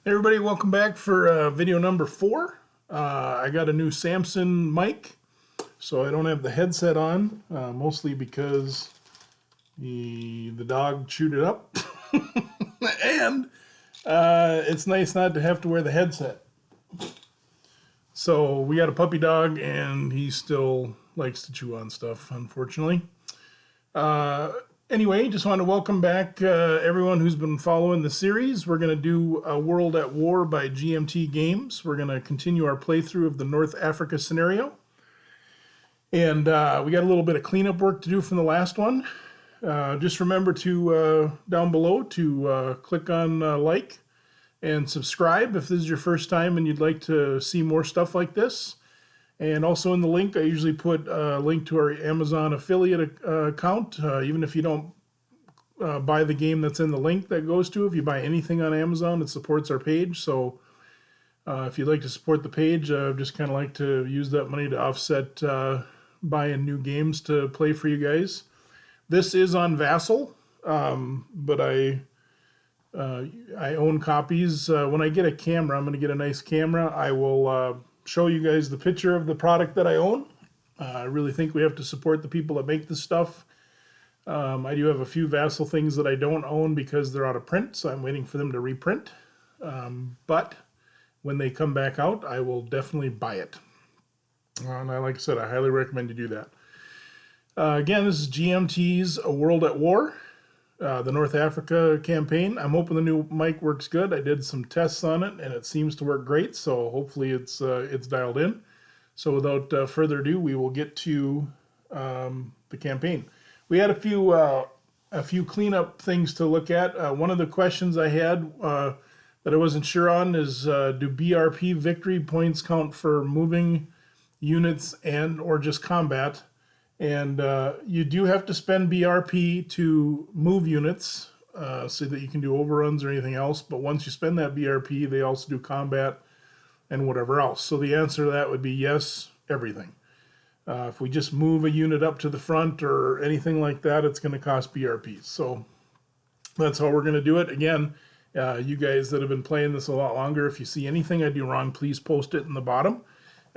Hey everybody, welcome back for video number 4. I got a new Samson mic, so I don't have the headset on, mostly because the dog chewed it up. And it's nice not to have to wear the headset. So we got a puppy dog, and he still likes to chew on stuff, unfortunately. Anyway, just want to welcome back everyone who's been following the series. We're going to do A World at War by GMT Games. We're going to continue our playthrough of the North Africa scenario. And we got a little bit of cleanup work to do from the last one. Just remember to, down below, to click on like and subscribe if this is your first time and you'd like to see more stuff like this. And also in the link, I usually put a link to our Amazon affiliate account. Even if you don't buy the game that's in the link that goes to, if you buy anything on Amazon, it supports our page. So if you'd like to support the page, I just kind of like to use that money to offset buying new games to play for you guys. This is on Vassal, but I own copies. When I get a camera, I'm going to get a nice camera. I will show you guys the picture of the product that I own. I really think we have to support the people that make this stuff. I do have a few Vassal things that I don't own because they're out of print, so I'm waiting for them to reprint. But when they come back out, I will definitely buy it. And like I said, I highly recommend you do that. Again, this is GMT's A World at War, the North Africa campaign. I'm hoping the new mic works good. I did some tests on it, and it seems to work great, so hopefully it's dialed in. So without further ado, we will get to the campaign. We had a few cleanup things to look at. One of the questions I had that I wasn't sure on is, do BRP victory points count for moving units and or just combat? And you do have to spend BRP to move units so that you can do overruns or anything else. But once you spend that BRP, they also do combat and whatever else. So the answer to that would be yes, everything. If we just move a unit up to the front or anything like that, it's going to cost BRPs. So that's how we're going to do it. Again, you guys that have been playing this a lot longer, if you see anything I do wrong, please post it in the bottom,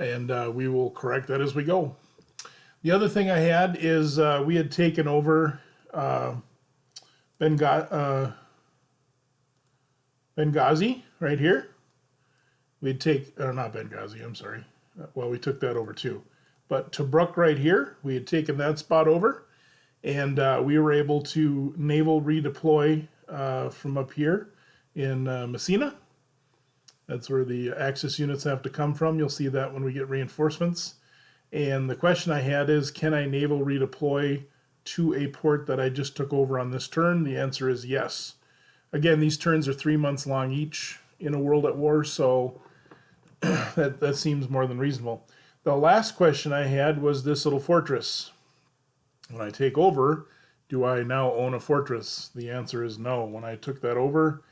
and we will correct that as we go. The other thing I had is we had taken over Benghazi right here. We'd take, or not Benghazi, I'm sorry. Well, we took that over too. But Tobruk right here, we had taken that spot over, and we were able to naval redeploy from up here in Messina. That's where the Axis units have to come from. You'll see that when we get reinforcements. And the question I had is, can I naval redeploy to a port that I just took over on this turn? The answer is yes. Again, these turns are 3 months long each in A World at War, so that seems more than reasonable. The last question I had was this little fortress. When I take over, do I now own a fortress? The answer is no. When I took that over,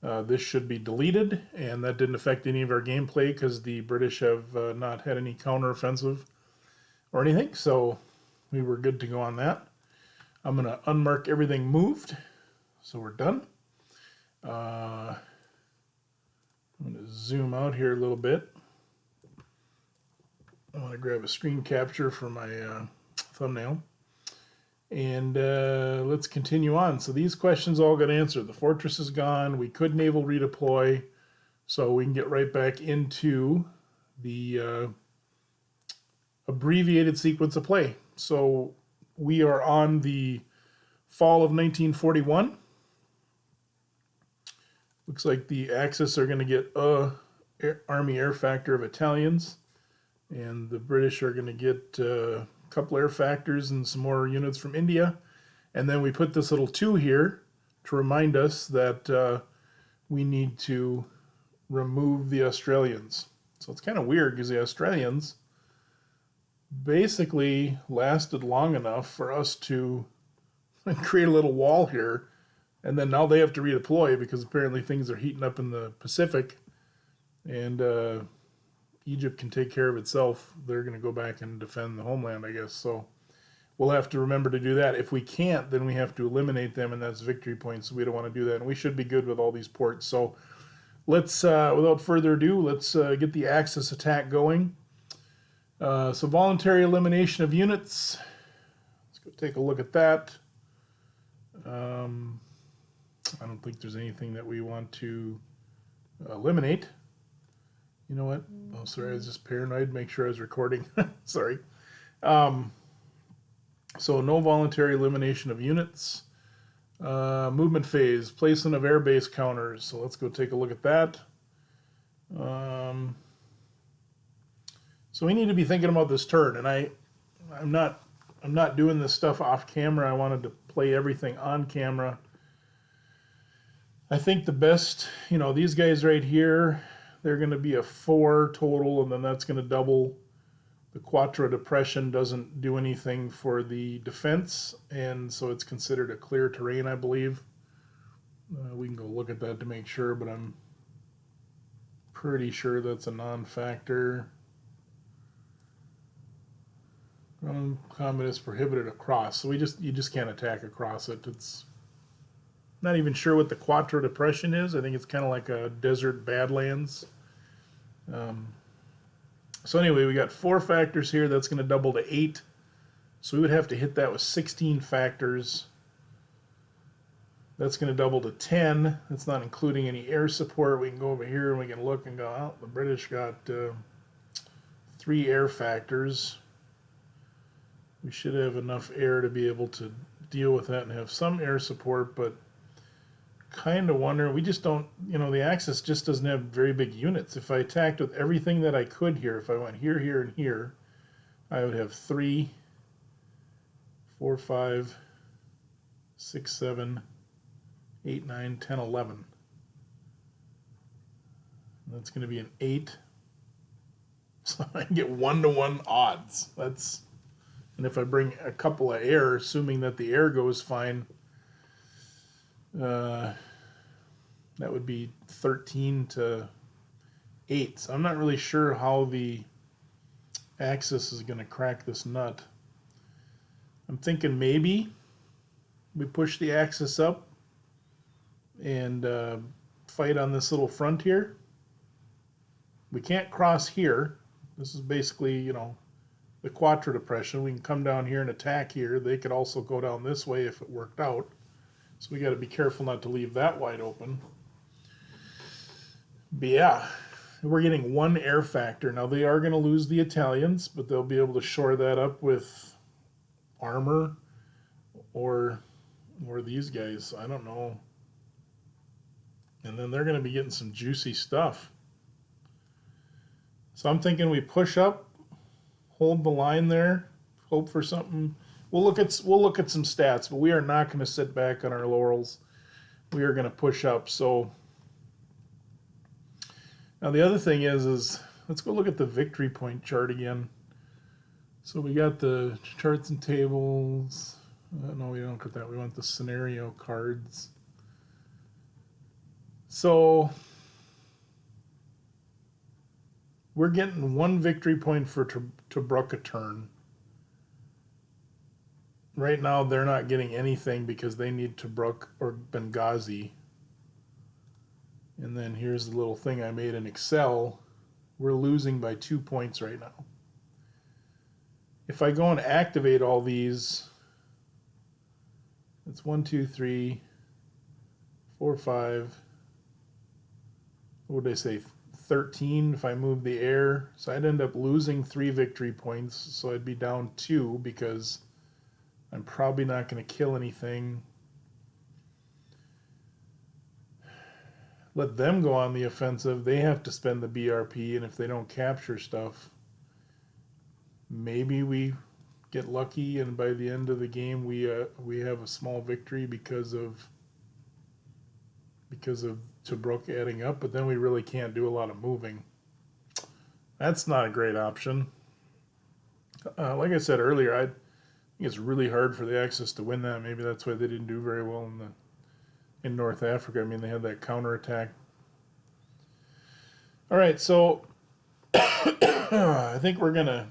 this should be deleted, and that didn't affect any of our gameplay because the British have not had any counteroffensive or anything, so we were good to go on that. I'm going to unmark everything moved, so we're done. I'm going to zoom out here a little bit. I want to grab a screen capture for my thumbnail. And let's continue on. So these questions all got answered. The fortress is gone. We could naval redeploy, so we can get right back into the abbreviated sequence of play. So we are on the fall of 1941. Looks like the Axis are going to get Army air factor of Italians, and the British are going to get a couple air factors and some more units from India. And then we put this little 2 here to remind us that we need to remove the Australians. So it's kind of weird because the Australians basically lasted long enough for us to create a little wall here, and then now they have to redeploy because apparently things are heating up in the Pacific, and Egypt can take care of itself. They're going to go back and defend the homeland, I guess. So we'll have to remember to do that. If we can't, then we have to eliminate them, and that's victory points. So we don't want to do that, and we should be good with all these ports. So let's, without further ado, let's get the Axis attack going. So voluntary elimination of units. Let's go take a look at that. I don't think there's anything that we want to eliminate. You know what? Oh, sorry, I was just paranoid. Make sure I was recording. Sorry. So no voluntary elimination of units. Movement phase, placement of airbase counters. So let's go take a look at that. So we need to be thinking about this turn, and I'm not doing this stuff off camera. I wanted to play everything on camera. I think the best, these guys right here, they're going to be a 4 total, and then that's going to double. The Quattro Depression doesn't do anything for the defense, and so it's considered a clear terrain, I believe. We can go look at that to make sure, but I'm pretty sure that's a non-factor. Combat is prohibited across, so you just can't attack across it. It's not even sure what the Quattro Depression is. I think it's kind of like a desert badlands. So anyway, we got 4 factors here. That's going to double to 8. So we would have to hit that with 16 factors. That's going to double to 10. That's not including any air support. We can go over here and we can look and go, oh, the British got 3 air factors. We should have enough air to be able to deal with that and have some air support, but kind of wonder, we just don't, the Axis just doesn't have very big units. If I attacked with everything that I could here, if I went here, here, and here, I would have 3, 4, 5, 6, 7, 8, 9, 10, 11. That's going to be an 8. So I can get 1-to-1 odds. And if I bring a couple of air, assuming that the air goes fine, that would be 13-8. So I'm not really sure how the Axis is going to crack this nut. I'm thinking maybe we push the Axis up and fight on this little front here. We can't cross here. This is basically, the Quattro Depression. We can come down here and attack here. They could also go down this way if it worked out. So we got to be careful not to leave that wide open. But yeah, we're getting 1 air factor. Now they are going to lose the Italians, but they'll be able to shore that up with armor or these guys. I don't know. And then they're going to be getting some juicy stuff. So I'm thinking we push up, hold the line there, hope for something. We'll look at some stats, but we are not going to sit back on our laurels. We are going to push up. So now the other thing is let's go look at the victory point chart again. So we got the charts and tables. No, we don't get that. We want the scenario cards. So we're getting 1 victory point for Tobruk a turn. Right now, they're not getting anything because they need Tobruk or Benghazi. And then here's the little thing I made in Excel. We're losing by 2 points right now. If I go and activate all these, it's 1, 2, 3, 4, 5. What would I say? 13 if I move the air. So I'd end up losing 3 victory points. So I'd be down 2 because I'm probably not going to kill anything. Let them go on the offensive. They have to spend the BRP, and if they don't capture stuff, maybe we get lucky, and by the end of the game we have a small victory because of Tobruk adding up. But then we really can't do a lot of moving. That's not a great option. Like I said earlier, I think it's really hard for the Axis to win that. Maybe that's why they didn't do very well in North Africa. I mean, they had that counterattack. All right, so I think we're gonna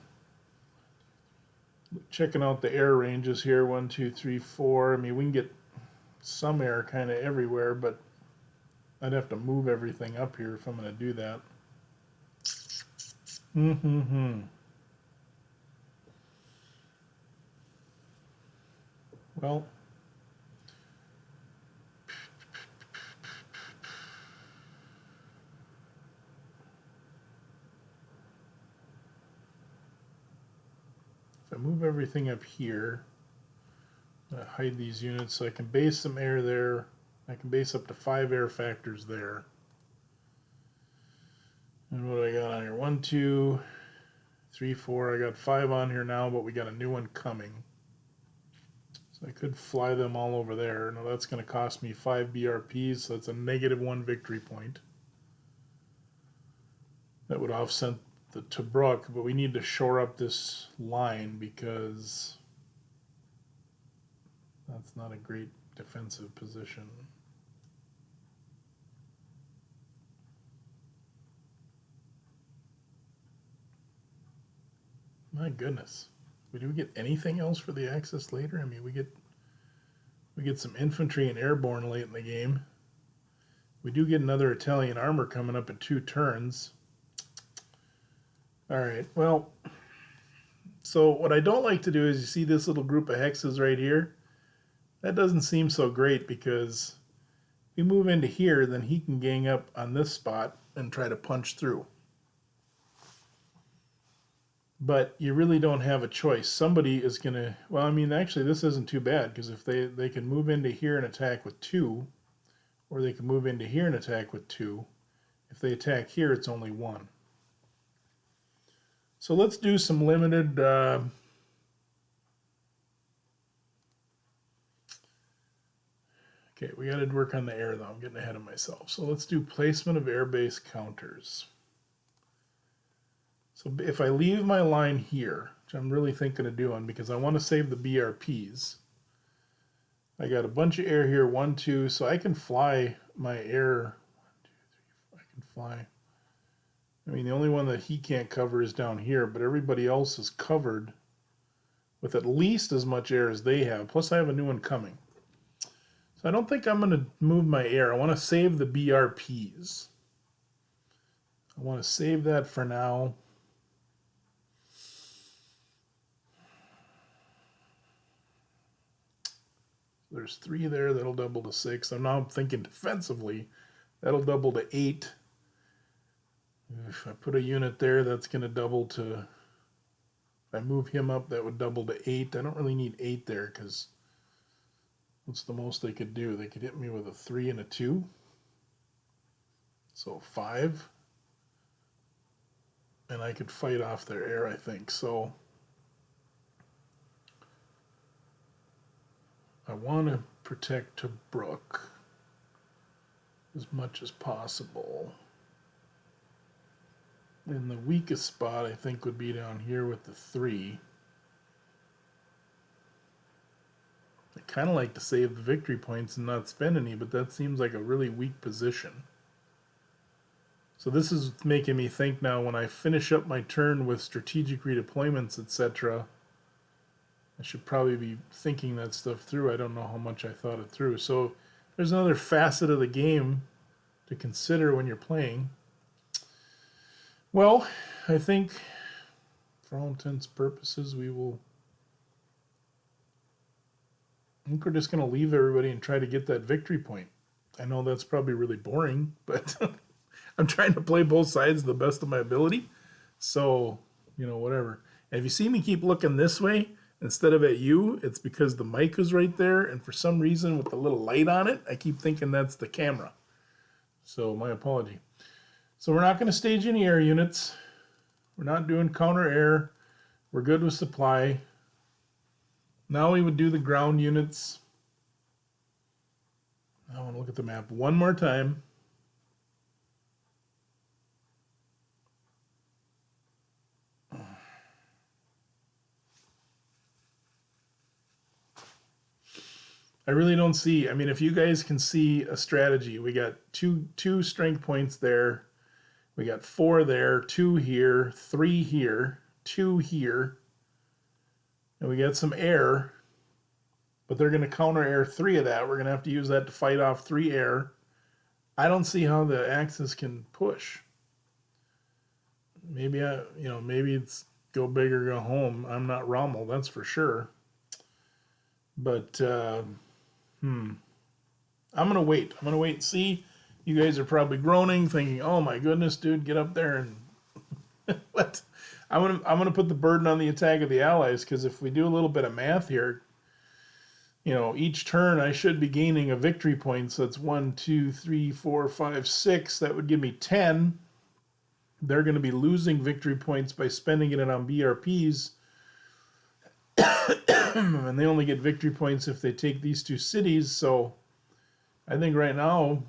checking out the air ranges here. 1, 2, 3, 4. I mean, we can get some air kind of everywhere, but I'd have to move everything up here if I'm going to do that. Mm-hmm. Well, if I move everything up here, I'm going to hide these units so I can base some air there. I can base up to 5 air factors there. And what do I got on here? 1, 2, 3, 4. I got 5 on here now, but we got a new one coming. So I could fly them all over there. Now that's going to cost me 5 BRPs, so that's a -1 victory point. That would offset the Tobruk, but we need to shore up this line because that's not a great defensive position. My goodness. Do we get anything else for the Axis later? I mean, we get some infantry and airborne late in the game. We do get another Italian armor coming up in 2 turns. All right, well, so what I don't like to do is you see this little group of hexes right here. That doesn't seem so great because if we move into here, then he can gang up on this spot and try to punch through. But you really don't have a choice. Somebody is going to, well, I mean, actually, this isn't too bad because if they can move into here and attack with 2, or they can move into here and attack with 2. If they attack here, it's only 1. So let's do some limited okay, we got to work on the air though. I'm getting ahead of myself. So let's do placement of airbase counters. So if I leave my line here, which I'm really thinking of doing because I want to save the BRPs, I got a bunch of air here, 1, 2, so I can fly my air. 1, 2, 3, I can fly. I mean, the only one that he can't cover is down here, but everybody else is covered with at least as much air as they have. Plus, I have a new one coming. So I don't think I'm going to move my air. I want to save the BRPs. I want to save that for now. There's 3 there. That'll double to 6. I'm now thinking defensively. That'll double to 8. If I put a unit there, that's going to double to... If I move him up, that would double to 8. I don't really need 8 there because what's the most they could do? They could hit me with a 3 and a 2. So 5. And I could fight off their air, I think. So I want to protect Tobruk as much as possible. And the weakest spot, I think, would be down here with the 3. I kind of like to save the victory points and not spend any, but that seems like a really weak position. So this is making me think now when I finish up my turn with strategic redeployments, etc., I should probably be thinking that stuff through. I don't know how much I thought it through. So there's another facet of the game to consider when you're playing. Well, I think for all intents and purposes, I think we're just going to leave everybody and try to get that victory point. I know that's probably really boring, but I'm trying to play both sides to the best of my ability. So, whatever. And if you see me keep looking this way instead of at you, it's because the mic is right there. And for some reason, with the little light on it, I keep thinking that's the camera. So my apology. So we're not going to stage any air units. We're not doing counter air. We're good with supply. Now we would do the ground units. I want to look at the map one more time. I really don't see, I mean, if you guys can see a strategy, we got two strength points there. We got 4 there, 2 here, 3 here, 2 here. And we got some air, but they're going to counter air 3 of that. We're going to have to use that to fight off 3 air. I don't see how the Axis can push. Maybe maybe it's go big or go home. I'm not Rommel, that's for sure. But I'm gonna wait. I'm gonna wait and see. You guys are probably groaning, thinking, "Oh my goodness, dude, get up there and what?" I'm gonna put the burden on the attack of the Allies, because if we do a little bit of math here, each turn I should be gaining a victory point. So that's 1, 2, 3, 4, 5, 6. That would give me 10. They're going to be losing victory points by spending it on BRPs. And they only get victory points if they take these 2 cities. So I think right now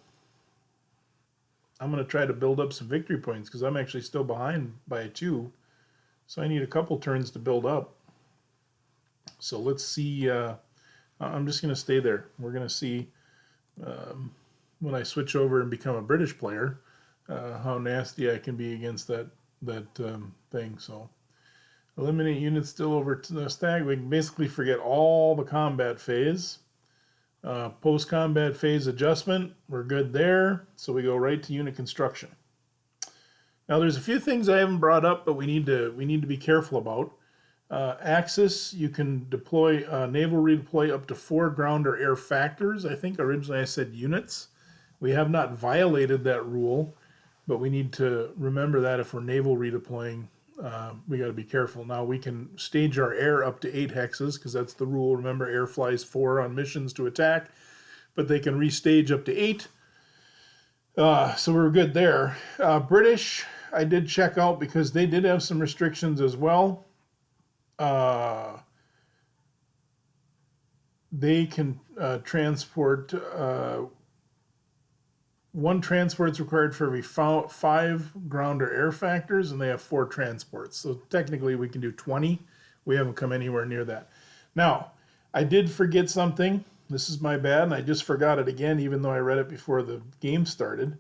I'm going to try to build up some victory points, because I'm actually still behind by 2. So I need a couple turns to build up. So let's see. I'm just going to stay there. We're going to see when I switch over and become a British player how nasty I can be against that thing. So eliminate units still over to the stack. We can basically forget all the combat phase. Post-combat phase adjustment, we're good there. So we go right to unit construction. Now there's a few things I haven't brought up, but we need to be careful about. Axis, you can deploy naval redeploy up to 4 ground or air factors. I think originally I said units. We have not violated that rule, but we need to remember that if we're naval redeploying, we got to be careful. Now we can stage our air up to 8 hexes, because that's the rule. Remember, air flies 4 on missions to attack, but they can restage up to 8. So we're good there. British, I did check out because they did have some restrictions as well. They can transport 1 transport is required for every 5 ground or air factors, and they have 4 transports. So technically we can do 20. We haven't come anywhere near that. Now, I did forget something. This is my bad, and I just forgot it again, even though I read it before the game started.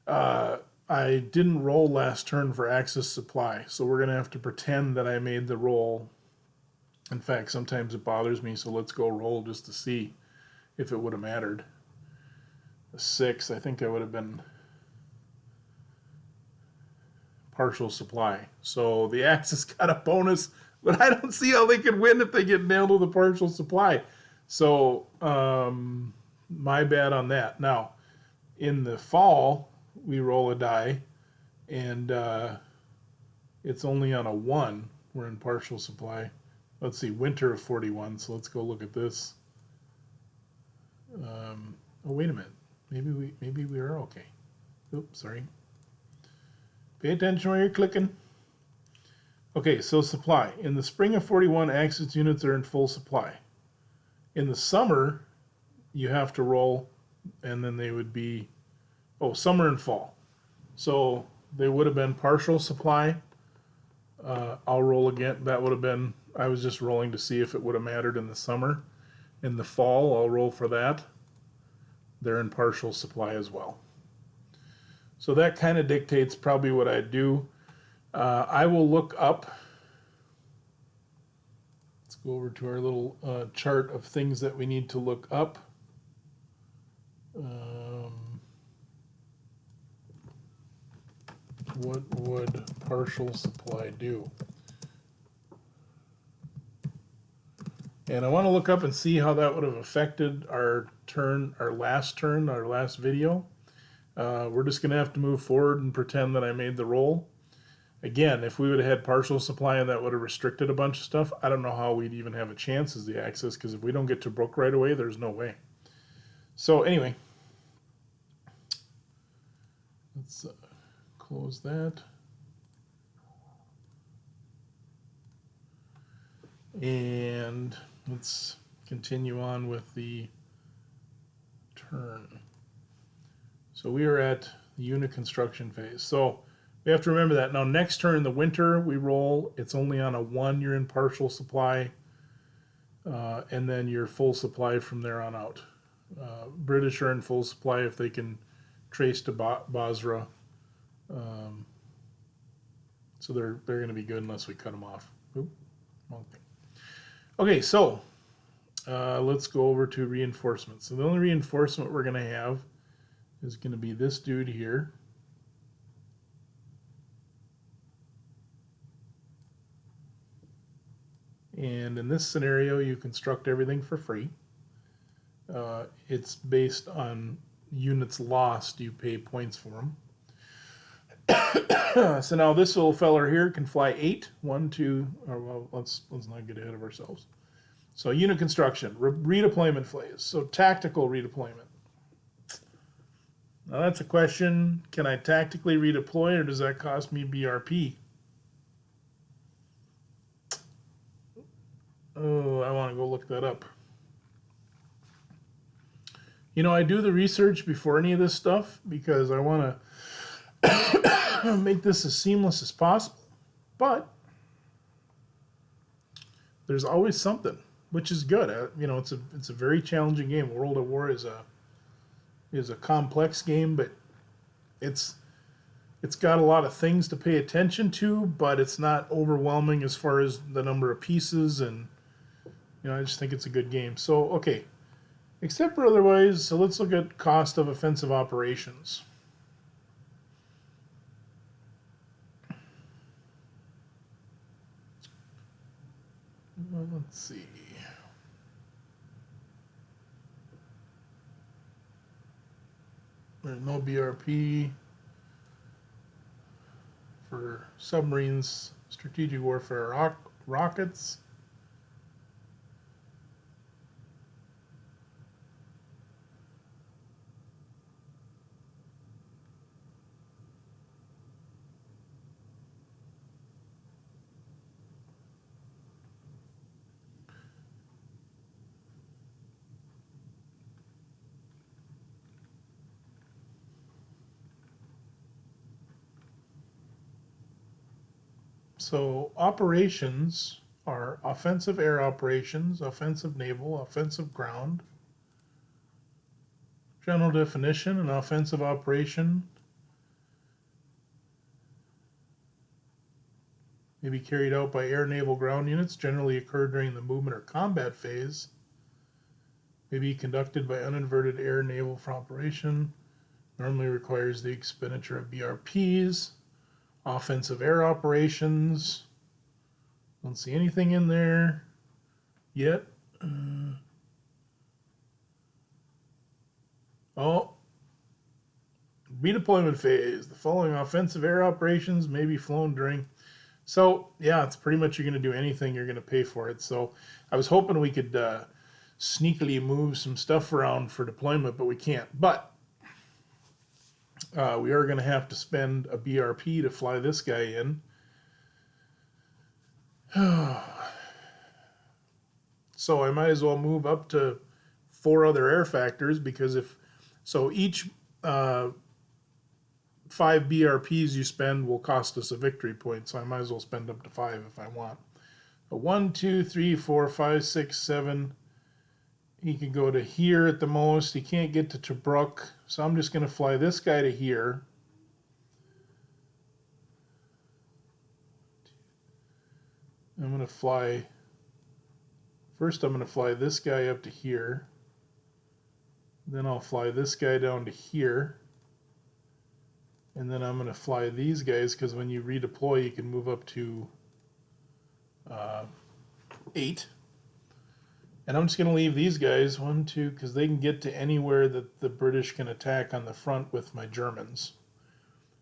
I didn't roll last turn for Axis supply, so we're going to have to pretend that I made the roll. In fact, sometimes it bothers me, so let's go roll just to see if it would have mattered. A 6, I think I would have been partial supply. So the Axis got a bonus, but I don't see how they could win if they get nailed with a partial supply. So my bad on that. Now, in the fall, we roll a die, and it's only on a 1. We're in partial supply. Let's see, winter of 41, so let's go look at this. Oh, wait a minute. Maybe we are okay. Oops, sorry. Pay attention where you're clicking. Okay, so supply. In the spring of 41, Axis units are in full supply. In the summer, you have to roll, and then they would be, summer and fall. So they would have been partial supply. I'll roll again. That would have been, I was just rolling to see if it would have mattered in the summer. In the fall, I'll roll for that. They're in partial supply as well. So that kind of dictates probably what I'd do. I will look up. Let's go over to our little chart of things that we need to look up. What would partial supply do? And I want to look up and see how that would have affected our last video. We're just going to have to move forward and pretend that I made the roll. Again, if we would have had partial supply and that would have restricted a bunch of stuff, I don't know how we'd even have a chance as the Axis, because if we don't get to Brook right away, there's no way. So anyway, let's close that. And let's continue on with the turn. So we are at the unit construction phase. So we have to remember that. Now next turn, the winter, we roll. It's only on a 1, you're in partial supply. And then you're full supply from there on out. British are in full supply if they can trace to Basra. So they're going to be good unless we cut them off. Oop, wrong thing. Okay, so let's go over to reinforcements. So the only reinforcement we're going to have is going to be this dude here. And in this scenario, you construct everything for free. It's based on units lost. You pay points for them. So now this little feller here can fly 8. 1, 2, or well, let's not get ahead of ourselves. So unit construction, redeployment phase. So tactical redeployment. Now that's a question. Can I tactically redeploy, or does that cost me BRP? Oh, I want to go look that up. You know, I do the research before any of this stuff because I want to make this as seamless as possible. But there's always something, which is good. You know, it's a very challenging game. World at War is a complex game, but it's got a lot of things to pay attention to, but it's not overwhelming as far as the number of pieces, and you know, I just think it's a good game. So, okay. Except for otherwise, so let's look at cost of offensive operations. Well, let's see. There's no BRP for submarines, strategic warfare rockets. So operations are offensive air operations, offensive naval, offensive ground. General definition: an offensive operation may be carried out by air, naval, ground units, generally occur during the movement or combat phase, may be conducted by uninverted air, naval for operation, normally requires the expenditure of BRPs. Offensive air operations, don't see anything in there yet. Redeployment phase. The following offensive air operations may be flown during. So, yeah, it's pretty much you're going to do anything, you're going to pay for it. So, I was hoping we could sneakily move some stuff around for deployment, but we can't. But we are going to have to spend a BRP to fly this guy in. So I might as well move up to 4 other air factors, because each 5 BRPs you spend will cost us a victory point. So I might as well spend up to 5 if I want. But 1, 2, 3, 4, 5, 6, 7. He can go to here at the most. He can't get to Tobruk. So I'm just going to fly this guy to here. I'm going to fly... First I'm going to fly this guy up to here. Then I'll fly this guy down to here. And then I'm going to fly these guys, because when you redeploy you can move up to 8. And I'm just going to leave these guys, 1, 2, because they can get to anywhere that the British can attack on the front with my Germans.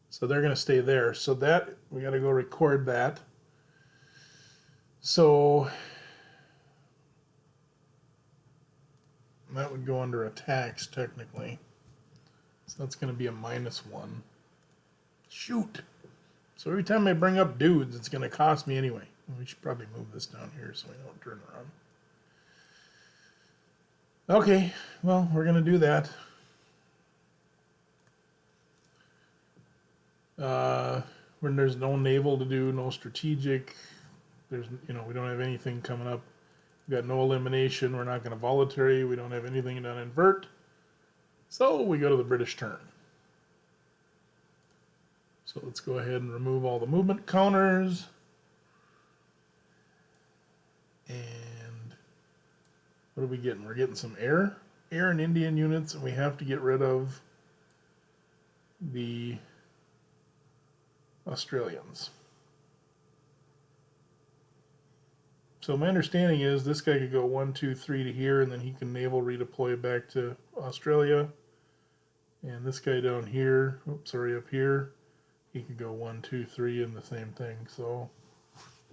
So they're going to stay there. So that, we got to go record that. So that would go under attacks, technically. So that's going to be a -1. Shoot! So every time I bring up dudes, it's going to cost me anyway. We should probably move this down here so we don't turn around. Okay, well, we're going to do that. When there's no naval to do, no strategic, we don't have anything coming up. We got no elimination. We're not going to voluntary. We don't have anything to invert. So we go to the British turn. So let's go ahead and remove all the movement counters. And what are we getting? We're getting some air and Indian units, and we have to get rid of the Australians. So my understanding is this guy could go 1, 2, 3 to here, and then he can naval redeploy back to Australia. And this guy down here, oops, sorry, up here, he could go 1, 2, 3, and the same thing. So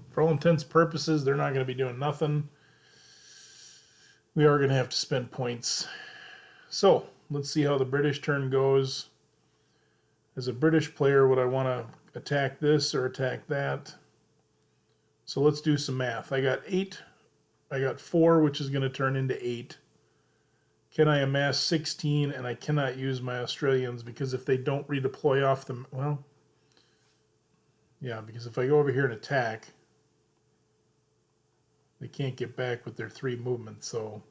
for all intents and purposes, they're not going to be doing nothing. We are going to have to spend points. So let's see how the British turn goes. As a British player, would I want to attack this or attack that? So let's do some math. I got 8. I got 4, which is going to turn into 8. Can I amass 16? And I cannot use my Australians because if they don't redeploy off them, well, yeah, because if I go over here and attack, they can't get back with their 3 movements. So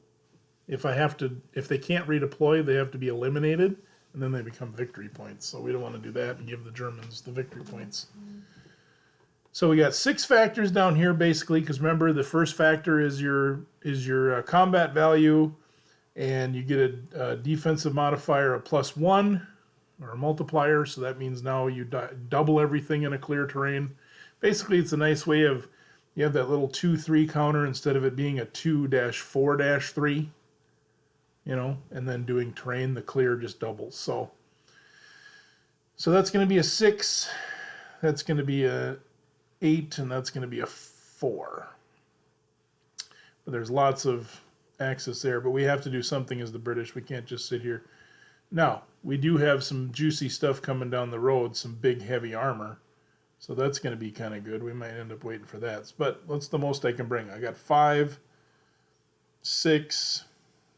if they can't redeploy, they have to be eliminated, and then they become victory points. So we don't want to do that and give the Germans the victory points. So we got 6 factors down here basically, because remember the first factor is your combat value, and you get a defensive modifier of +1 or a multiplier. So that means now you double everything in a clear terrain. Basically, it's a nice way of you have that little 2-3 counter instead of it being a 2-4-3, and then doing terrain, the clear just doubles. So that's going to be a 6. That's going to be a 8, and that's going to be a 4. But there's lots of access there, but we have to do something as the British. We can't just sit here. Now, we do have some juicy stuff coming down the road, some big heavy armor. So that's going to be kind of good. We might end up waiting for that. But what's the most I can bring? I got 5, 6,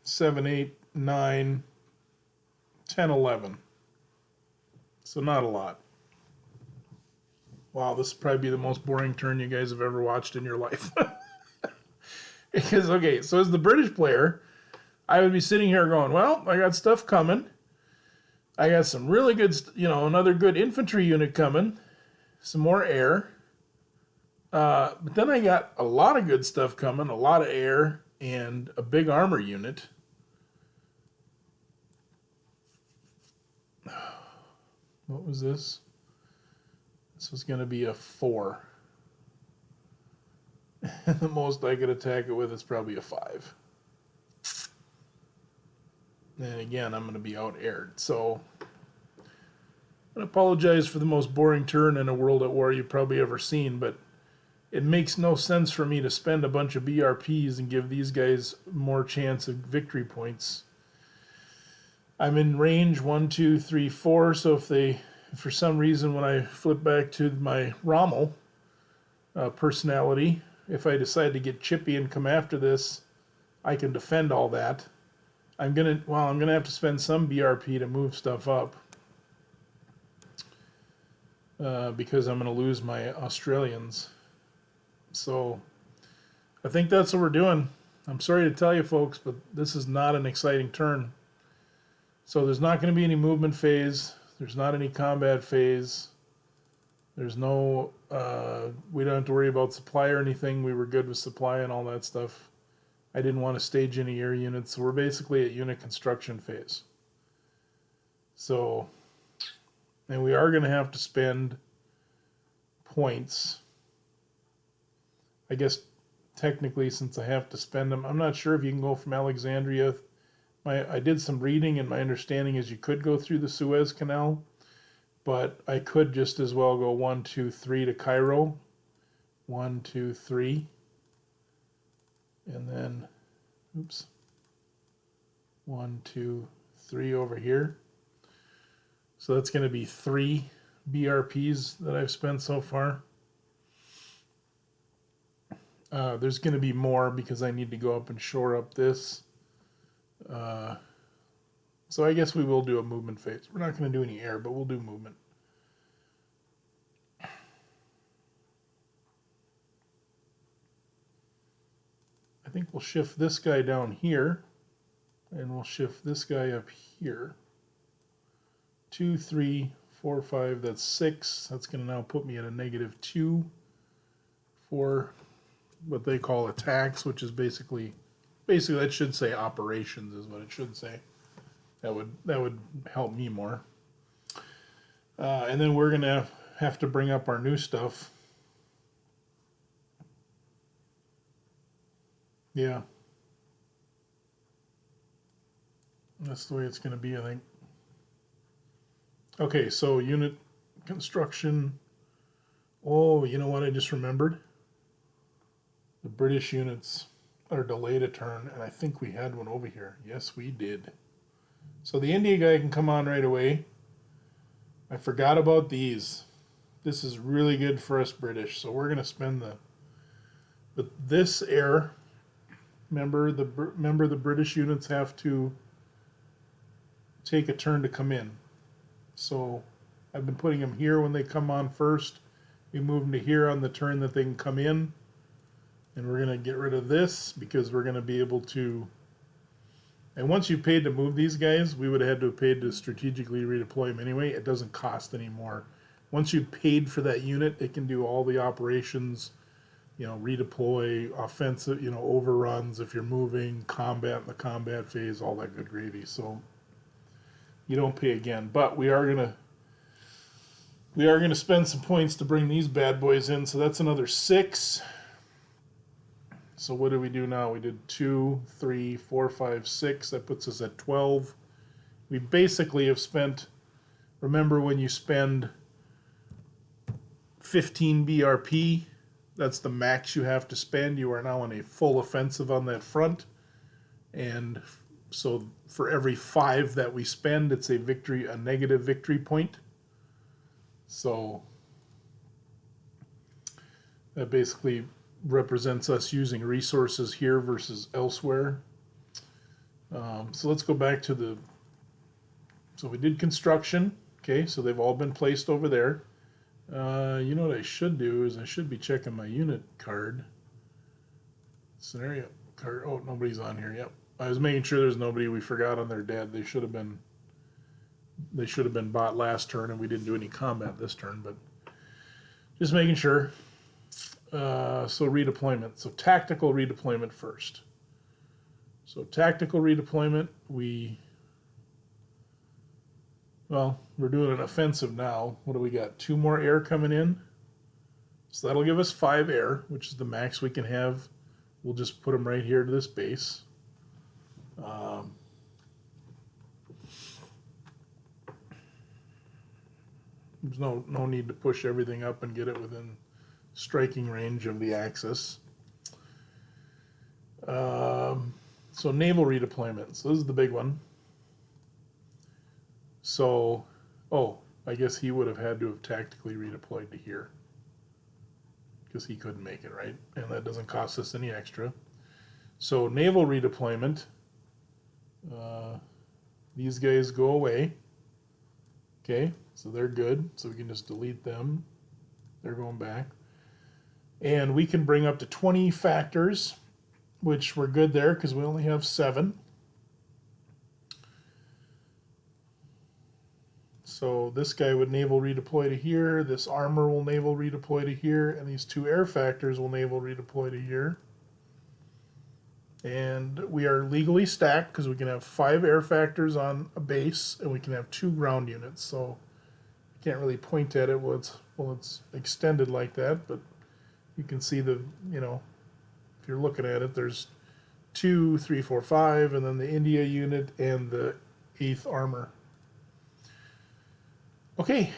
7, 8, 9, 10, 11. So not a lot. Wow, this will probably be the most boring turn you guys have ever watched in your life. Because, okay, so as the British player, I would be sitting here going, well, I got stuff coming. I got some really good, another good infantry unit coming. Some more air. But then I got a lot of good stuff coming, a lot of air, and a big armor unit. What was this? This was going to be a 4. The most I could attack it with is probably a 5. And again, I'm going to be out-aired. So I apologize for the most boring turn in a World at War you've probably ever seen, but it makes no sense for me to spend a bunch of BRPs and give these guys more chance of victory points. I'm in range 1, 2, 3, 4, so if for some reason when I flip back to my Rommel personality, if I decide to get chippy and come after this, I can defend all that. I'm gonna have to spend some BRP to move stuff up because I'm gonna lose my Australians. So I think that's what we're doing. I'm sorry to tell you folks, but this is not an exciting turn. So there's not going to be any movement phase. There's not any combat phase. There's no, we don't have to worry about supply or anything. We were good with supply and all that stuff. I didn't want to stage any air units, so we're basically at unit construction phase. So, and we are going to have to spend points. I guess technically, since I have to spend them, I'm not sure if you can go from Alexandria. I did some reading, and my understanding is you could go through the Suez Canal, but I could just as well go 1, 2, 3 to Cairo. 1, 2, 3. And then, 1, 2, 3 over here. So that's going to be 3 BRPs that I've spent so far. There's going to be more because I need to go up and shore up this. So I guess we will do a movement phase. We're not going to do any air, but we'll do movement. I think we'll shift this guy down here, and we'll shift this guy up here. 2, 3, 4, 5, that's 6. That's going to now put me at a -2 for what they call attacks, which is basically that should say operations is what it should say. That would help me more. And then we're going to have to bring up our new stuff. Yeah. That's the way it's going to be, I think. Okay, so unit construction. Oh, you know what I just remembered? The British units are delayed a turn, and I think we had one over here. Yes, we did. So the India guy can come on right away. I forgot about these. This is really good for us British. So we're going to spend but this air. Remember the British units have to take a turn to come in. So I've been putting them here when they come on first. We move them to here on the turn that they can come in. And we're going to get rid of this because we're going to be able to. And once you paid to move these guys, we would have had to have paid to strategically redeploy them anyway. It doesn't cost anymore. Once you paid for that unit, it can do all the operations, redeploy, offensive, overruns if you're moving, combat in the combat phase, all that good gravy. So you don't pay again. But we are gonna spend some points to bring these bad boys in. So that's another 6. So what do we do now? We did 2, 3, 4, 5, 6. That puts us at 12. We basically have spent, remember when you spend 15 BRP, that's the max you have to spend. You are now on a full offensive on that front. And so for every 5 that we spend, it's a negative victory point. So that basically represents us using resources here versus elsewhere. So let's go back to so we did construction. Okay, so they've all been placed over there. You know what I should do is I should be checking my unit card. Scenario card. Oh, nobody's on here. Yep. I was making sure there's nobody we forgot on their dead. They should have been bought last turn, and we didn't do any combat this turn, but just making sure. So redeployment. So tactical redeployment first. So tactical redeployment, we're doing an offensive now. What do we got? 2 more air coming in. So that'll give us 5 air, which is the max we can have. We'll just put them right here to this base. There's no need to push everything up and get it within striking range of the Axis. So naval redeployment. So this is the big one. So, I guess he would have had to have tactically redeployed to here because he couldn't make it, right? And that doesn't cost us any extra. So naval redeployment. These guys go away. Okay, so they're good. So we can just delete them. They're going back. And we can bring up to 20 factors, which we're good there because we only have 7. So this guy would naval redeploy to here. This armor will naval redeploy to here. And these 2 air factors will naval redeploy to here. And we are legally stacked because we can have 5 air factors on a base and we can have 2 ground units. So I can't really point at it while it's extended like that, but you can see if you're looking at it, there's 2, 3, 4, 5, and then the India unit and the 8th armor. Okay,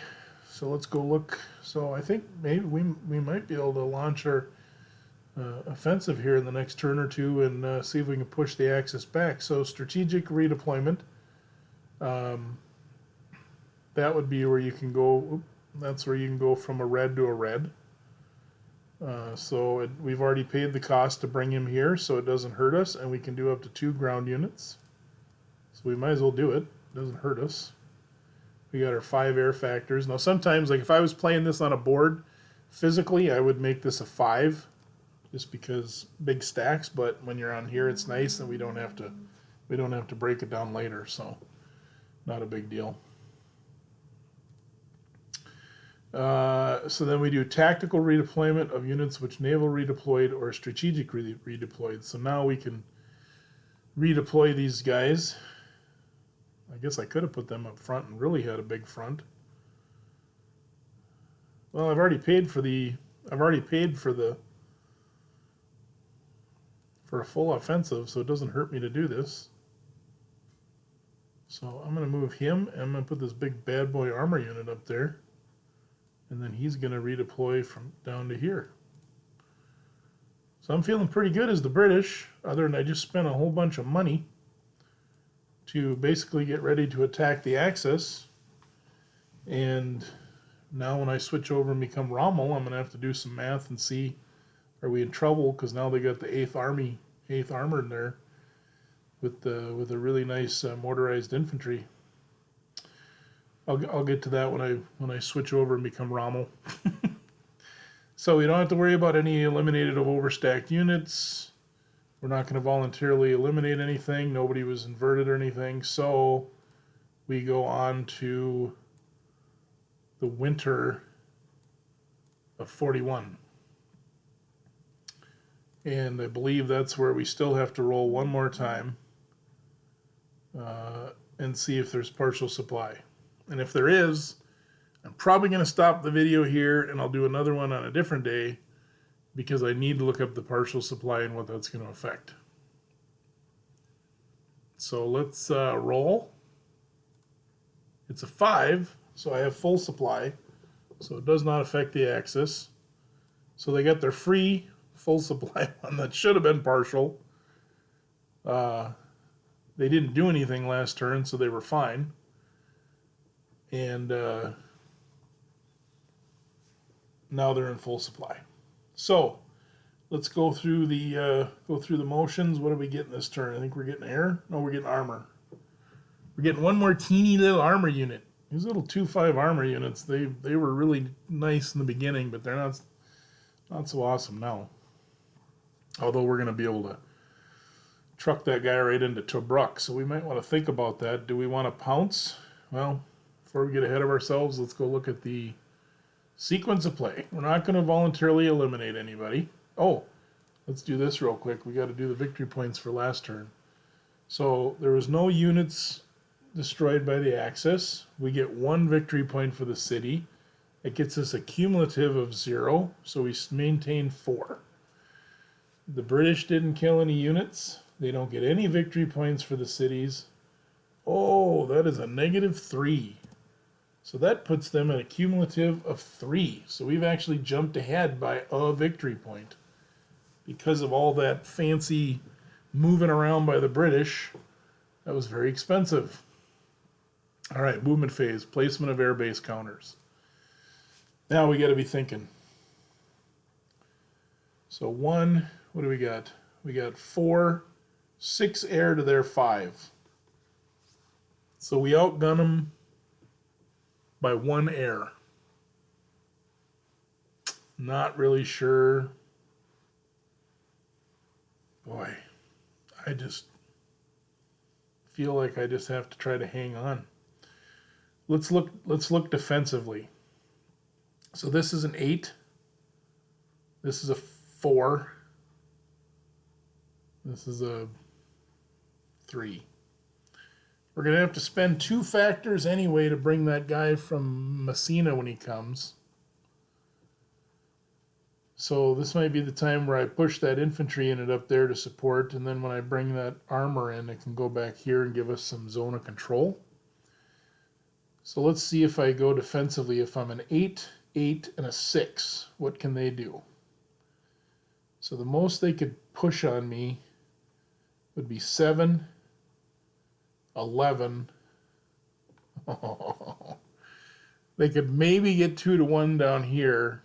so let's go look. So I think maybe we might be able to launch our offensive here in the next turn or two and see if we can push the Axis back. So strategic redeployment. That would be where you can go. That's where you can go from a red to a red. We've already paid the cost to bring him here, so it doesn't hurt us, and we can do up to 2 ground units. So we might as well do it. It doesn't hurt us. We got our 5 air factors. Now sometimes, like if I was playing this on a board, physically I would make this a 5, just because big stacks. But when you're on here, it's nice, and we don't have to break it down later. So not a big deal. So then we do tactical redeployment of units which naval redeployed or strategic redeployed. So now we can redeploy these guys. I guess I could have put them up front and really had a big front. Well, I've already paid for a full offensive, so it doesn't hurt me to do this. So I'm going to move him, and I'm going to put this big bad boy armor unit up there. And then he's going to redeploy from down to here. So I'm feeling pretty good as the British, other than I just spent a whole bunch of money to basically get ready to attack the Axis. And now when I switch over and become Rommel, I'm going to have to do some math and see, are we in trouble? Because now they got the 8th Armor in there with a really nice motorized infantry. I'll get to that when I switch over and become Rommel. So we don't have to worry about any eliminated of overstacked units. We're not going to voluntarily eliminate anything. Nobody was inverted or anything. So we go on to the winter of 41. And I believe that's where we still have to roll one more time and see if there's partial supply. And if there is, I'm probably going to stop the video here and I'll do another one on a different day because I need to look up the partial supply and what that's going to affect. So let's roll. It's a 5, so I have full supply, so it does not affect the Axis. So they got their free full supply one that should have been partial. They didn't do anything last turn, so they were fine. And now they're in full supply. So let's go through the motions. What are we getting this turn? I think we're getting air. No, we're getting armor. We're getting one more teeny little armor unit. These little 2-5 armor units, they were really nice in the beginning, but they're not so awesome now. Although we're going to be able to truck that guy right into Tobruk, so we might want to think about that. Do we want to pounce? Well, before we get ahead of ourselves, let's go look at the sequence of play. We're not going to voluntarily eliminate anybody. Oh, let's do this real quick. We got to do the victory points for last turn. So there was no units destroyed by the Axis. We get 1 victory point for the city. It gets us a cumulative of 0, so we maintain 4. The British didn't kill any units. They don't get any victory points for the cities. Oh, that is a -3. So that puts them at a cumulative of 3. So we've actually jumped ahead by a victory point because of all that fancy moving around by the British. That was very expensive. All right, movement phase, placement of air base counters. Now we got to be thinking. So 1, what do we got? We got 4, 6 air to their 5. So we outgun them by 1 air. Not really sure. Boy, I just feel like I just have to try to hang on. Let's look defensively. So this is an 8. This is a 4. This is a 3. We're going to have to spend 2 factors anyway to bring that guy from Messina when he comes. So this might be the time where I push that infantry unit up there to support, and then when I bring that armor in, it can go back here and give us some zone of control. So let's see if I go defensively. If I'm an 8, 8, and a 6, what can they do? So the most they could push on me would be 7, 11. Oh, they could maybe get 2 to 1 down here.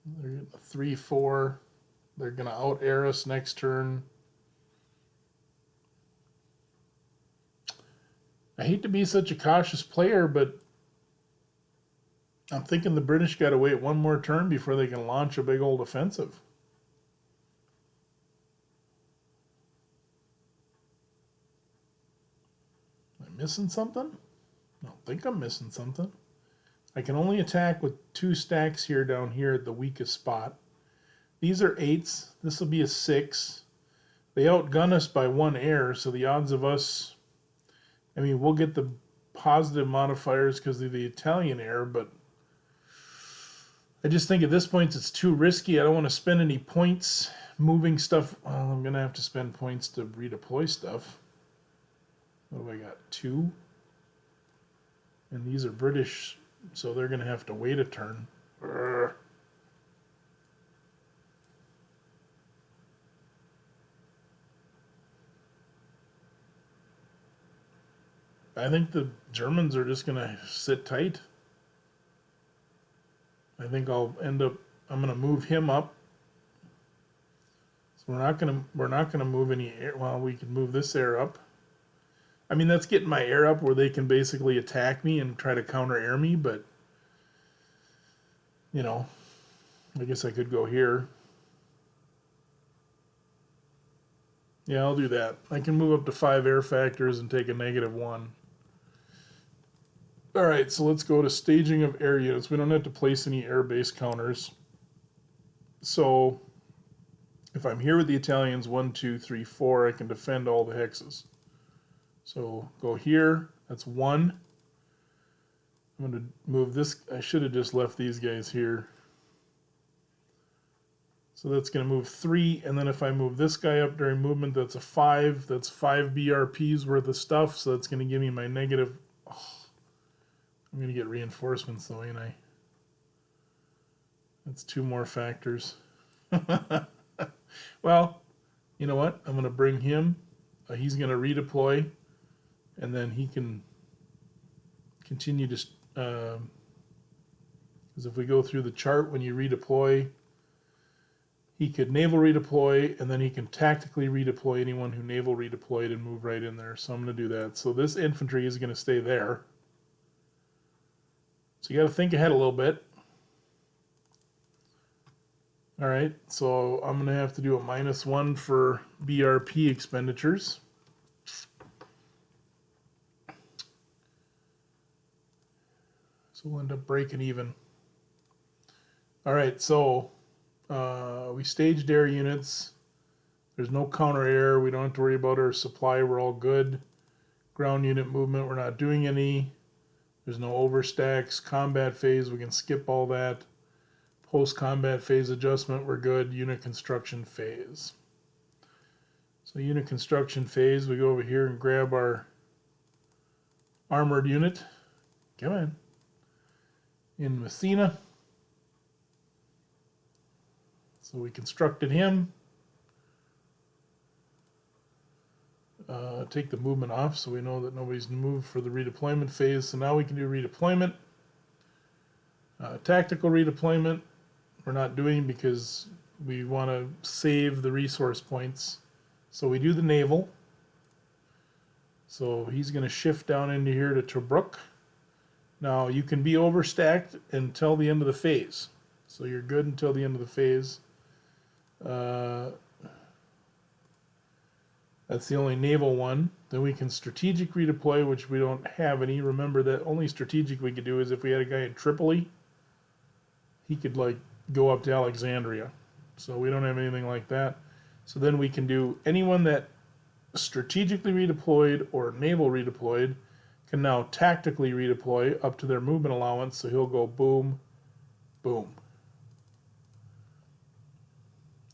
They're getting a 3, 4. They're going to out-air us next turn. I hate to be such a cautious player, but I'm thinking the British got to wait one more turn before they can launch a big old offensive. Am I missing something? I don't think I'm missing something. I can only attack with 2 stacks here down here at the weakest spot. These are 8s. This will be a 6. They outgun us by 1 air, so the odds of us I mean, we'll get the positive modifiers because of the Italian air, but I just think at this point it's too risky. I don't want to spend any points moving stuff. Well, I'm going to have to spend points to redeploy stuff. What do I got? 2? And these are British, so they're going to have to wait a turn. Urgh. I think the Germans are just going to sit tight. I think I'm going to move him up. So we're not going to move any air. Well, we can move this air up. I mean, that's getting my air up where they can basically attack me and try to counter air me, but you know, I guess I could go here. Yeah, I'll do that. I can move up to 5 air factors and take a -1. All right, so let's go to staging of air units. We don't have to place any air base counters. So if I'm here with the Italians, 1, 2, 3, 4, I can defend all the hexes. So go here, that's 1. I'm going to move this. I should have just left these guys here. So that's going to move 3, and then if I move this guy up during movement, that's a 5. That's 5 BRPs worth of stuff, so that's going to give me my negative. Oh, I'm going to get reinforcements though, ain't I? That's 2 more factors. Well, you know what? I'm going to bring him. He's going to redeploy, and then he can continue to. Because if we go through the chart, when you redeploy, he could naval redeploy, and then he can tactically redeploy anyone who naval redeployed and move right in there. So I'm going to do that. So this infantry is going to stay there. So you got to think ahead a little bit. All right, so I'm going to have to do a -1 for BRP expenditures. So we'll end up breaking even. All right, so we staged air units. There's no counter air. We don't have to worry about our supply. We're all good. Ground unit movement, we're not doing any. There's no overstacks. Combat phase, we can skip all that. Post-combat phase adjustment, we're good. Unit construction phase. So unit construction phase, we go over here and grab our armored unit. Come on. In Messina. So we constructed him. Take the movement off so we know that nobody's moved for the redeployment phase. So now we can do redeployment. Tactical redeployment we're not doing because we want to save the resource points. So we do the naval. So he's going to shift down into here to Tobruk. Now you can be overstacked until the end of the phase. So you're good until the end of the phase. That's the only naval one. Then we can strategic redeploy, which we don't have any. Remember that only strategic we could do is if we had a guy in Tripoli, he could like go up to Alexandria. So we don't have anything like that. So then we can do anyone that strategically redeployed or naval redeployed can now tactically redeploy up to their movement allowance. So he'll go boom, boom.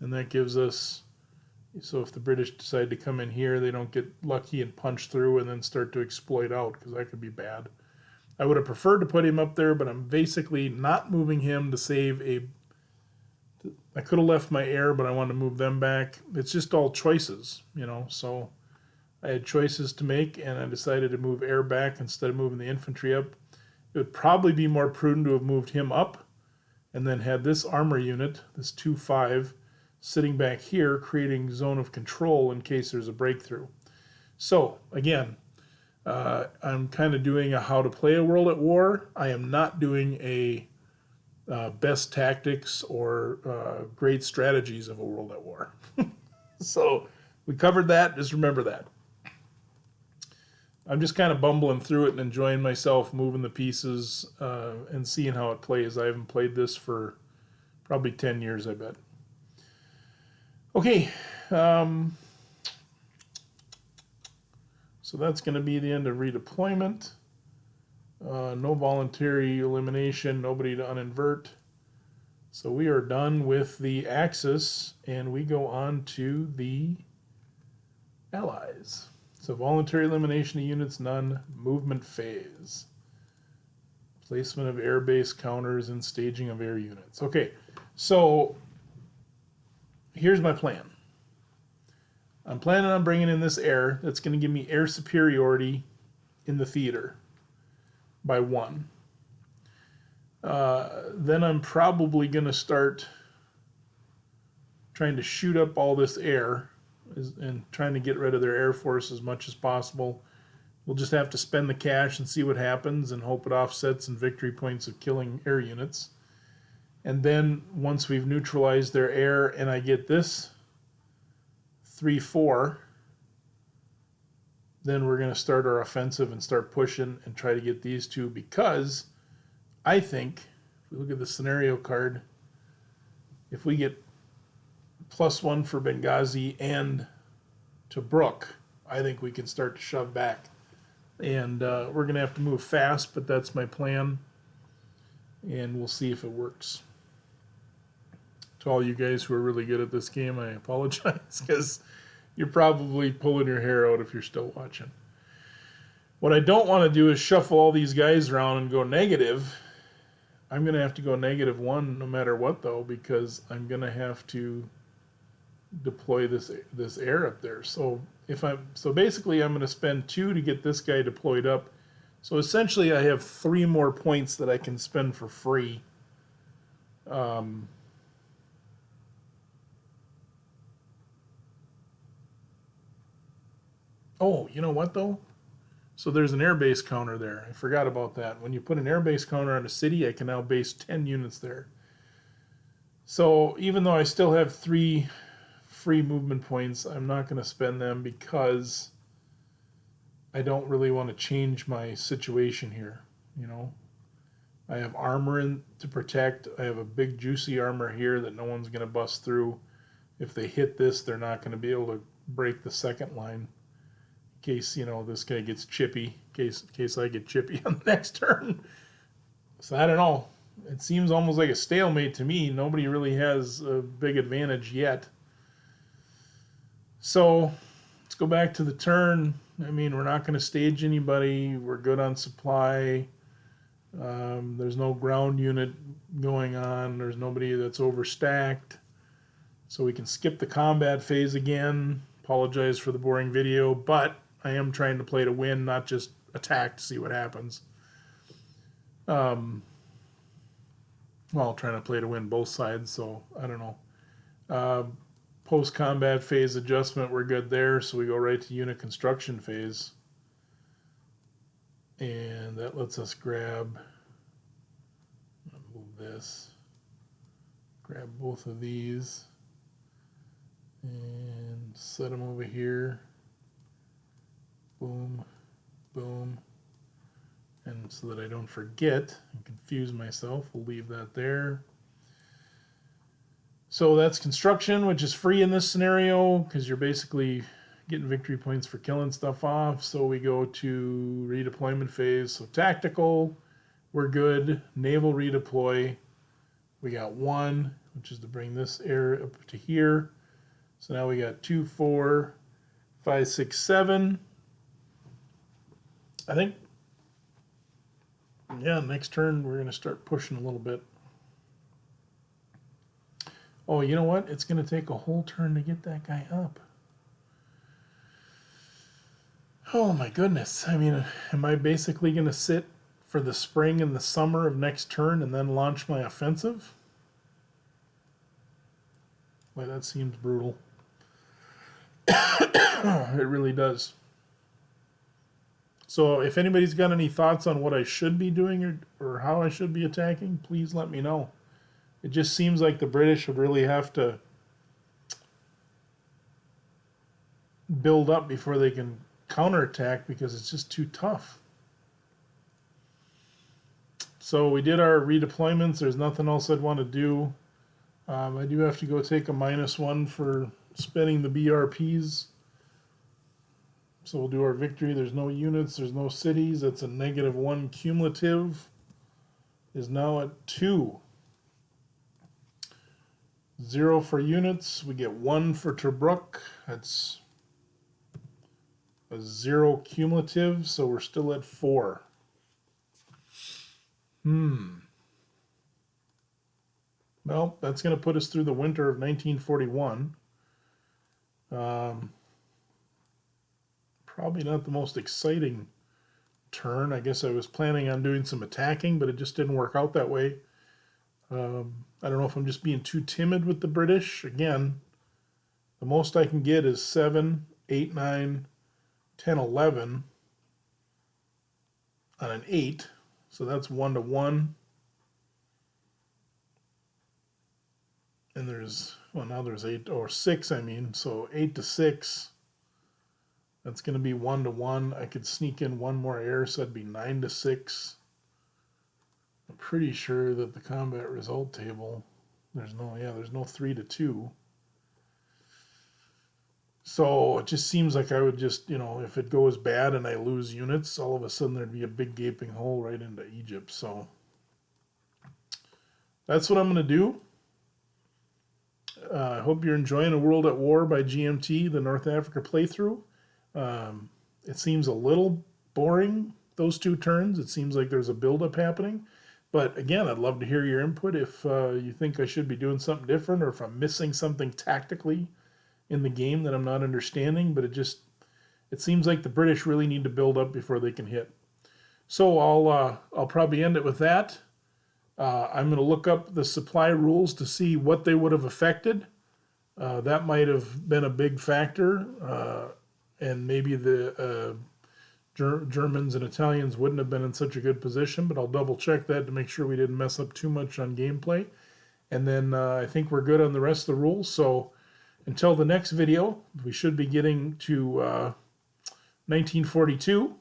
And that gives us, so if the British decide to come in here, they don't get lucky and punch through and then start to exploit out, because that could be bad. I would have preferred to put him up there, but I'm basically not moving him to save a... I could have left my air, but I wanted to move them back. It's just all choices, you know, so I had choices to make, and I decided to move air back instead of moving the infantry up. It would probably be more prudent to have moved him up and then had this armor unit, this 2-5, sitting back here, creating zone of control in case there's a breakthrough. So, again, I'm kind of doing a how to play a world at war. I am not doing a best tactics or great strategies of a world at war. So, we covered that. Just remember that. I'm just kind of bumbling through it and enjoying myself, moving the pieces and seeing how it plays. I haven't played this for probably 10 years, I bet. Okay, so So that's going to be the end of redeployment. No voluntary elimination, nobody to uninvert. So we are done with the Axis, and we go on to the Allies. So voluntary elimination of units, none. Movement phase. Placement of air base counters and staging of air units. Okay, so here's my plan. I'm planning on bringing in this air that's going to give me air superiority in the theater by 1. Then I'm probably going to start trying to shoot up all this air and trying to get rid of their air force as much as possible. We'll just have to spend the cash and see what happens and hope it offsets in victory points of killing air units. And then once we've neutralized their air and I get this 3-4, then we're going to start our offensive and start pushing and try to get these two, because I think, if we look at the scenario card, if we get +1 for Benghazi and Tobruk, I think we can start to shove back. And we're going to have to move fast, but that's my plan. And we'll see if it works. To all you guys who are really good at this game, I apologize, because you're probably pulling your hair out if you're still watching. What I don't want to do is shuffle all these guys around and go negative. I'm going to have to go -1 no matter what, though, because I'm going to have to deploy this air up there. So basically I'm going to spend 2 to get this guy deployed up. So essentially I have 3 more points that I can spend for free. Oh, you know what though? So there's an airbase counter there. I forgot about that. When you put an airbase counter on a city, I can now base 10 units there. So even though I still have 3 free movement points, I'm not going to spend them because I don't really want to change my situation here. You know, I have armor to protect. I have a big juicy armor here that no one's going to bust through. If they hit this, they're not going to be able to break the second line. In case, you know, this guy gets chippy. In case I get chippy on the next turn. So I don't know. It seems almost like a stalemate to me. Nobody really has a big advantage yet. So let's go back to the turn. I mean, we're not going to stage anybody. We're good on supply. There's no ground unit going on. There's nobody that's overstacked. So we can skip the combat phase again. Apologize for the boring video, but I am trying to play to win, not just attack to see what happens. Well, trying to play to win both sides, so I don't know. Post-combat phase adjustment, we're good there, so we go right to unit construction phase. And that lets us grab, move this, grab both of these, and set them over here. Boom, boom. And so that I don't forget and confuse myself, we'll leave that there. So that's construction, which is free in this scenario because you're basically getting victory points for killing stuff off. So we go to redeployment phase. So tactical, we're good. Naval redeploy, we got 1, which is to bring this air up to here. So now we got 2, 4, 5, 6, 7. I think, yeah, next turn we're going to start pushing a little bit. Oh, you know what? It's going to take a whole turn to get that guy up. Oh my goodness. I mean, am I basically going to sit for the spring and the summer of next turn and then launch my offensive? Boy, that seems brutal. It really does. So if anybody's got any thoughts on what I should be doing or how I should be attacking, please let me know. It just seems like the British would really have to build up before they can counterattack because it's just too tough. So we did our redeployments. There's nothing else I'd want to do. I do have to go take a -1 for spending the BRPs. So we'll do our victory. There's no units, there's no cities. That's a -1 cumulative. Is now at 2. 0 for units. We get 1 for Tobruk. That's a 0 cumulative, so we're still at 4. Well, that's going to put us through the winter of 1941. Probably not the most exciting turn. I guess I was planning on doing some attacking, but it just didn't work out that way. I don't know if I'm just being too timid with the British. Again, the most I can get is 7, 8, 9, 10, 11 on an 8. So that's 1-1. And there's, well, now there's 8 or 6, I mean. So 8-6. That's going to be 1-1. I could sneak in one more air, so that'd be 9-6. I'm pretty sure that the combat result table, there's no 3-2. So it just seems like I would just, if it goes bad and I lose units, all of a sudden there'd be a big gaping hole right into Egypt. So that's what I'm going to do. I hope you're enjoying A World at War by GMT, the North Africa playthrough. It seems a little boring, those 2 turns. It seems like there's a buildup happening. But again, I'd love to hear your input if you think I should be doing something different, or if I'm missing something tactically in the game that I'm not understanding. But it seems like the British really need to build up before they can hit. So I'll probably end it with that. I'm going to look up the supply rules to see what they would have affected. That might have been a big factor, and maybe the Germans and Italians wouldn't have been in such a good position, but I'll double check that to make sure we didn't mess up too much on gameplay. And then I think we're good on the rest of the rules. So until the next video, we should be getting to 1942,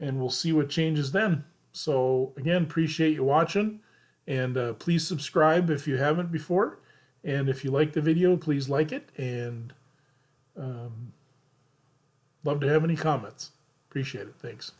and we'll see what changes then. So again, appreciate you watching, and please subscribe if you haven't before. And if you like the video, please like it, and love to have any comments. Appreciate it. Thanks.